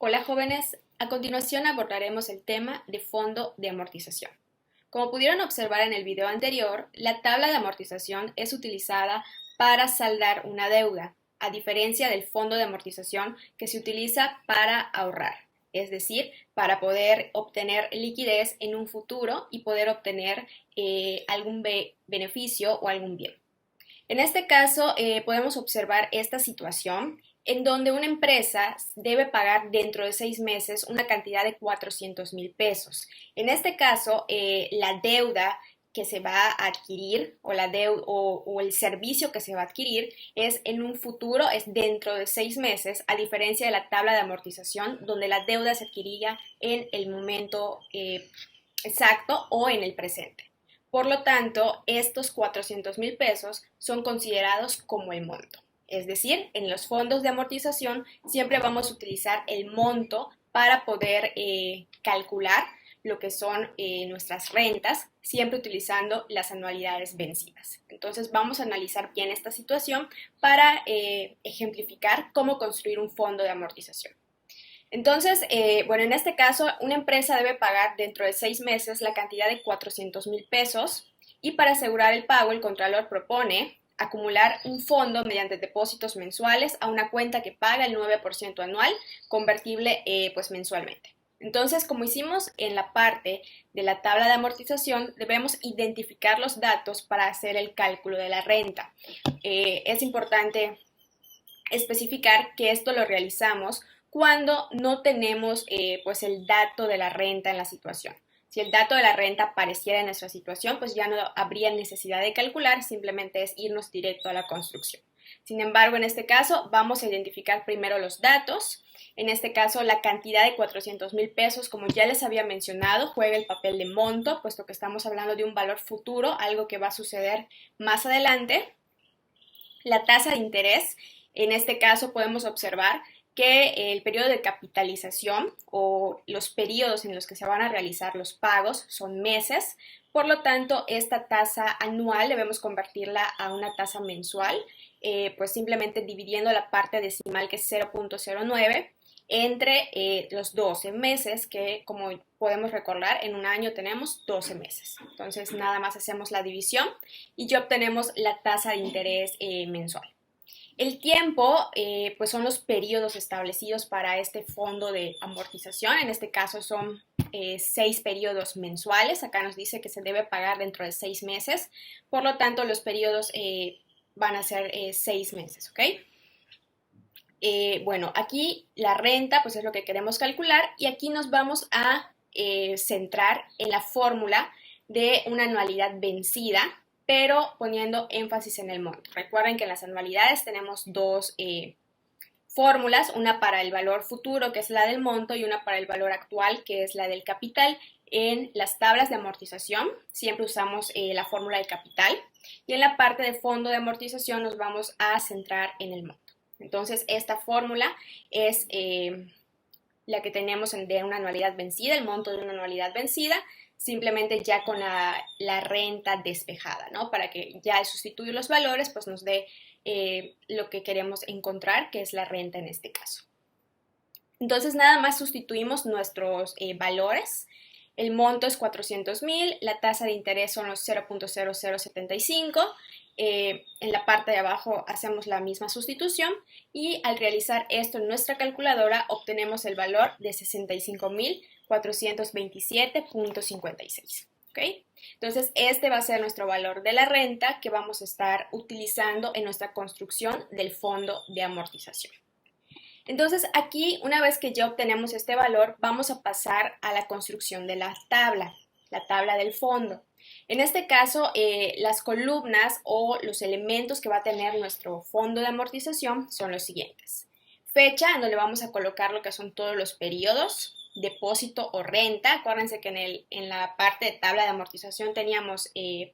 Hola jóvenes, a continuación abordaremos el tema de fondo de amortización. Como pudieron observar en el video anterior, la tabla de amortización es utilizada para saldar una deuda, a diferencia del fondo de amortización que se utiliza para ahorrar, es decir, para poder obtener liquidez en un futuro y poder obtener algún beneficio o algún bien. En este caso, podemos observar esta situación en donde una empresa debe pagar dentro de 6 meses una cantidad de 400,000 pesos. En este caso, la deuda que se va a adquirir o el servicio que se va a adquirir es en un futuro, es dentro de 6 meses, a diferencia de la tabla de amortización, donde la deuda se adquiría en el momento exacto o en el presente. Por lo tanto, estos 400,000 pesos son considerados como el monto. Es decir, en los fondos de amortización siempre vamos a utilizar el monto para poder calcular lo que son nuestras rentas, siempre utilizando las anualidades vencidas. Entonces vamos a analizar bien esta situación para ejemplificar cómo construir un fondo de amortización. Entonces, en este caso, una empresa debe pagar dentro de 6 meses la cantidad de 400,000 pesos y para asegurar el pago, el Contralor propone acumular un fondo mediante depósitos mensuales a una cuenta que paga el 9% anual, convertible mensualmente. Entonces, como hicimos en la parte de la tabla de amortización, debemos identificar los datos para hacer el cálculo de la renta. Es importante especificar que esto lo realizamos cuando no tenemos el dato de la renta en la situación. Si el dato de la renta apareciera en nuestra situación, pues ya no habría necesidad de calcular, simplemente es irnos directo a la construcción. Sin embargo, en este caso vamos a identificar primero los datos. En este caso, la cantidad de 400,000 pesos, como ya les había mencionado, juega el papel de monto, puesto que estamos hablando de un valor futuro, algo que va a suceder más adelante. La tasa de interés, en este caso podemos observar que el periodo de capitalización o los periodos en los que se van a realizar los pagos son meses, por lo tanto esta tasa anual debemos convertirla a una tasa mensual, pues simplemente dividiendo la parte decimal que es 0.09 entre los 12 meses que, como podemos recordar, en un año tenemos 12 meses. Entonces nada más hacemos la división y ya obtenemos la tasa de interés mensual. El tiempo, pues son los periodos establecidos para este fondo de amortización. En este caso son 6 periodos mensuales. Acá nos dice que se debe pagar dentro de 6 meses. Por lo tanto, los periodos van a ser 6 meses, ¿ok? Aquí la renta, pues es lo que queremos calcular y aquí nos vamos a centrar en la fórmula de una anualidad vencida, pero poniendo énfasis en el monto. Recuerden que en las anualidades tenemos dos fórmulas, una para el valor futuro, que es la del monto, y una para el valor actual, que es la del capital. En las tablas de amortización siempre usamos la fórmula de capital y en la parte de fondo de amortización nos vamos a centrar en el monto. Entonces, esta fórmula es la que tenemos de una anualidad vencida, el monto de una anualidad vencida, simplemente ya con la renta despejada, ¿no? Para que ya al sustituir los valores, pues nos dé lo que queremos encontrar, que es la renta en este caso. Entonces, nada más sustituimos nuestros valores. El monto es 400,000, la tasa de interés son los 0.0075. En la parte de abajo hacemos la misma sustitución y al realizar esto en nuestra calculadora obtenemos el valor de 65,427.56. ¿Okay? Entonces este va a ser nuestro valor de la renta que vamos a estar utilizando en nuestra construcción del fondo de amortización. Entonces aquí, una vez que ya obtenemos este valor, vamos a pasar a la construcción de la tabla del fondo. En este caso, las columnas o los elementos que va a tener nuestro fondo de amortización son los siguientes. Fecha, en donde vamos a colocar lo que son todos los periodos, depósito o renta. Acuérdense que en la parte de tabla de amortización teníamos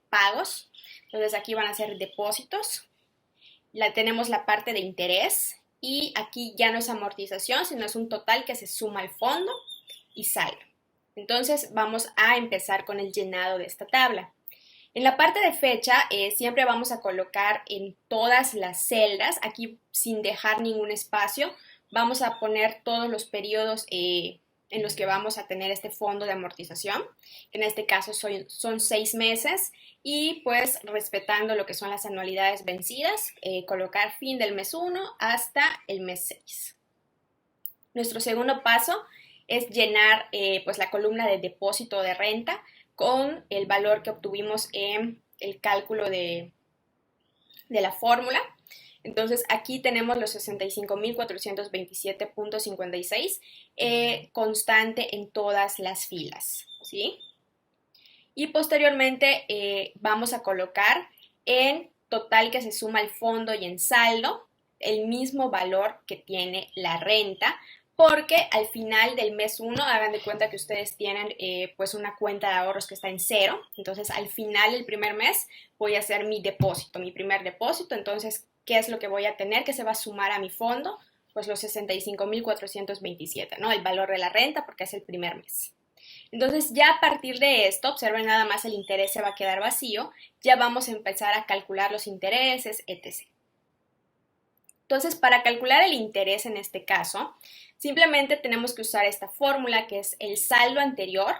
pagos, entonces aquí van a ser depósitos. Tenemos la parte de interés y aquí ya no es amortización, sino es un total que se suma al fondo y saldo. Entonces vamos a empezar con el llenado de esta tabla. En la parte de fecha siempre vamos a colocar en todas las celdas, aquí sin dejar ningún espacio, vamos a poner todos los periodos en los que vamos a tener este fondo de amortización. En este caso son 6 meses y pues respetando lo que son las anualidades vencidas, colocar fin del mes 1 hasta el mes 6. Nuestro segundo paso es llenar pues la columna de depósito de renta con el valor que obtuvimos en el cálculo de la fórmula. Entonces aquí tenemos los 65.427.56 constante en todas las filas, ¿sí? Y posteriormente vamos a colocar en total que se suma el fondo y en saldo el mismo valor que tiene la renta, porque al final del mes 1, hagan de cuenta que ustedes tienen pues una cuenta de ahorros que está en 0, entonces al final del primer mes voy a hacer mi depósito, mi primer depósito, entonces ¿qué es lo que voy a tener? Que se va a sumar a mi fondo, pues los 65.427, ¿no? El valor de la renta porque es el primer mes. Entonces ya a partir de esto, observen nada más el interés se va a quedar vacío, ya vamos a empezar a calcular los intereses, etc. Entonces, para calcular el interés en este caso, simplemente tenemos que usar esta fórmula que es el saldo anterior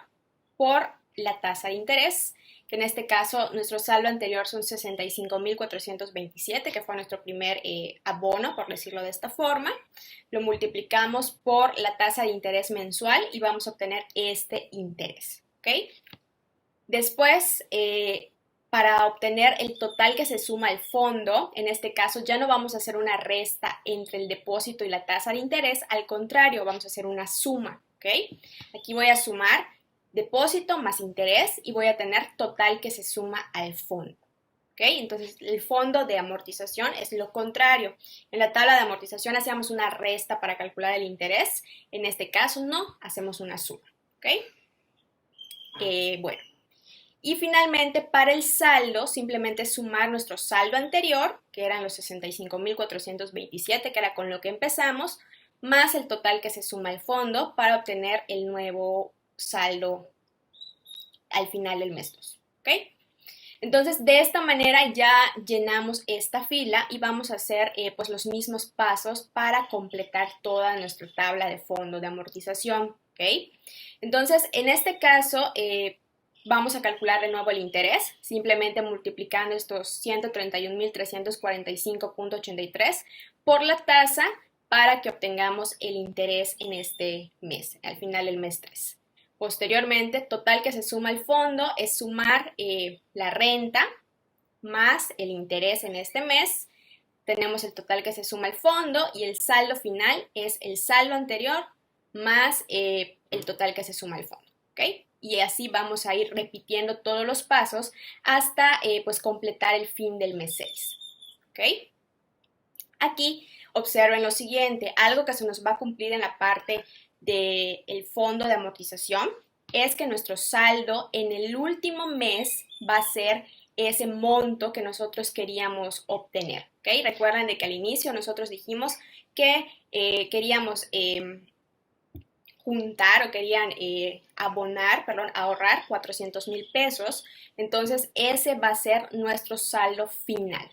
por la tasa de interés, que en este caso nuestro saldo anterior son 65.427, que fue nuestro primer abono, por decirlo de esta forma. Lo multiplicamos por la tasa de interés mensual y vamos a obtener este interés, ¿ok? Después, para obtener el total que se suma al fondo, en este caso ya no vamos a hacer una resta entre el depósito y la tasa de interés, al contrario, vamos a hacer una suma, ¿ok? Aquí voy a sumar depósito más interés y voy a tener total que se suma al fondo, ¿ok? Entonces, el fondo de amortización es lo contrario. En la tabla de amortización hacíamos una resta para calcular el interés, en este caso no, hacemos una suma, ¿ok? Bueno. Y finalmente, para el saldo, simplemente sumar nuestro saldo anterior, que eran los 65.427, que era con lo que empezamos, más el total que se suma al fondo para obtener el nuevo saldo al final del mes 2, ¿ok? Entonces, de esta manera ya llenamos esta fila y vamos a hacer pues los mismos pasos para completar toda nuestra tabla de fondo de amortización, ¿ok? Entonces, en este caso, vamos a calcular de nuevo el interés, simplemente multiplicando estos 131.345.83 por la tasa para que obtengamos el interés en este mes, al final del mes 3. Posteriormente, total que se suma al fondo es sumar la renta más el interés en este mes. Tenemos el total que se suma al fondo y el saldo final es el saldo anterior más el total que se suma al fondo, ¿ok? Y así vamos a ir repitiendo todos los pasos hasta pues completar el fin del mes 6, ¿ok? Aquí observen lo siguiente, algo que se nos va a cumplir en la parte del fondo de amortización es que nuestro saldo en el último mes va a ser ese monto que nosotros queríamos obtener, ¿ok? Recuerden de que al inicio nosotros dijimos que queríamos juntar o querían ahorrar 400,000 pesos, entonces ese va a ser nuestro saldo final.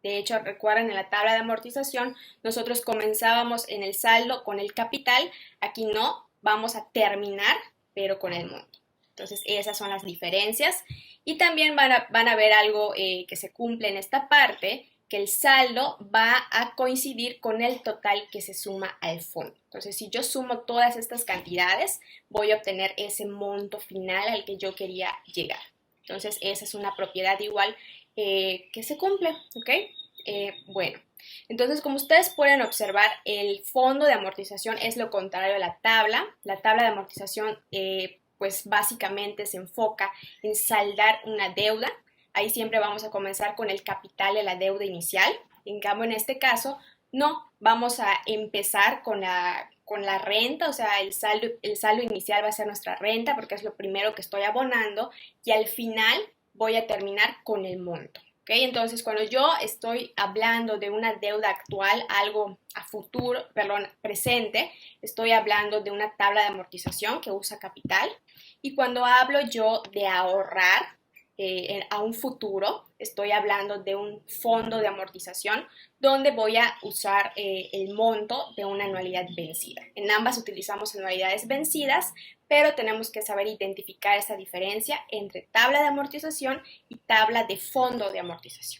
De hecho, recuerden, en la tabla de amortización, nosotros comenzábamos en el saldo con el capital, aquí no, vamos a terminar, pero con el monto. Entonces, esas son las diferencias. Y también van a ver algo que se cumple en esta parte, que el saldo va a coincidir con el total que se suma al fondo. Entonces, si yo sumo todas estas cantidades, voy a obtener ese monto final al que yo quería llegar. Entonces, esa es una propiedad igual que se cumple, ¿ok? Bueno, entonces como ustedes pueden observar, el fondo de amortización es lo contrario a la tabla. La tabla de amortización pues básicamente se enfoca en saldar una deuda. Ahí siempre vamos a comenzar con el capital de la deuda inicial. En cambio, en este caso, no, vamos a empezar con la renta, o sea, el saldo inicial va a ser nuestra renta porque es lo primero que estoy abonando y al final voy a terminar con el monto. ¿Okay? Entonces, cuando yo estoy hablando de una deuda actual, algo a futuro, presente, estoy hablando de una tabla de amortización que usa capital. Y cuando hablo yo de ahorrar, a un futuro. Estoy hablando de un fondo de amortización donde voy a usar el monto de una anualidad vencida. En ambas utilizamos anualidades vencidas, pero tenemos que saber identificar esa diferencia entre tabla de amortización y tabla de fondo de amortización.